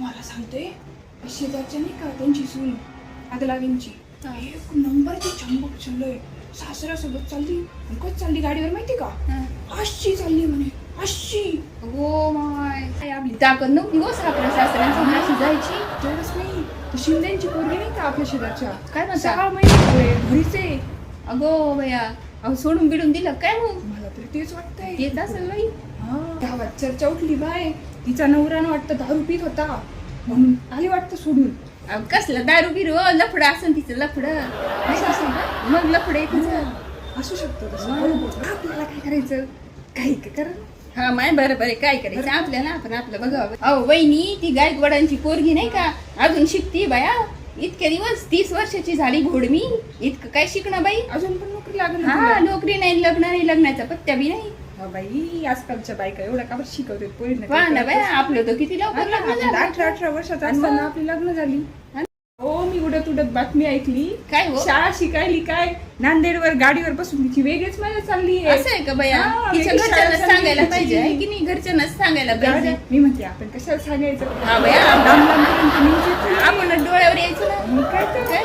तुम्हाला सांगते शेजारच्या नाही का त्यांची सून आगलावींची एक नंबरची चंबक चाललोय सासऱ्यासोबत चालली कधी चालली गाडीवर माहिती का अशी चालली म्हणे अशी हो माय आपली ताकद नव्हती हो सासऱ्या सासऱ्यांसोबत अशी जायची. तेवढंच नाही तर शिंदेची पोरगी नाही का आपल्या शेजारच्या काय म्हणता? 6 महिने झाले घरीच आहे. अगो बया अहो सोडून बिडून दिलं काय मग मला तरी तेच वाटतंय येत असेल बाई. गावात चर्चा उठली बाय तिचा नवरानं वाटतं दारू पित होता म्हणून आली वाटतं सोडून. अहो, कसलं दारू बिरू लफडं असं तिचं लफडं असं असेल का? मग लफडं आहे तिचं. असू शकतं तसं आपल्याला काय करायचं काही करा. हा माय बरं बरं काय करायचं आपल्याला आपण आपलं बघावं. अहो वहिनी ती गायकवाडांची पोरगी नाही का अजून शिकती बाया इतके दिवस 30 वर्षाची झाली घोडमी इतकं काय शिकणं बाई. अजून पण नोकरी लागली हा नोकरी नाही लग्न नाही लग्नाचा पत्त्या बी नाही. बाई आजकालच्या बायका एवढा का बरं शिकवतात पोरींना पहा ना बाया आपलं तर किती लवकर लग्न झालं. 18 वर्षाचा असताना आपली लग्न झाली. हो मी उडत उडत बातमी ऐकली काय हो शाळा शिकायली काय नांदेडवर गाडीवर बसून तिची वेगळीच मजा चालली असं आहे का बाया हा, तिच्या वेगळी घरच्यांना शाळा सांगायला चालली पाहिजे तिची. आहे की नाही घरच्यांनाच सांगायला पाहिजे. मी म्हणते आपण कशाला सांगायचं हा बाया लांब लांब पर्यंत news येते. आपण डोळ्यावर यायचं ना मग काय तर. काय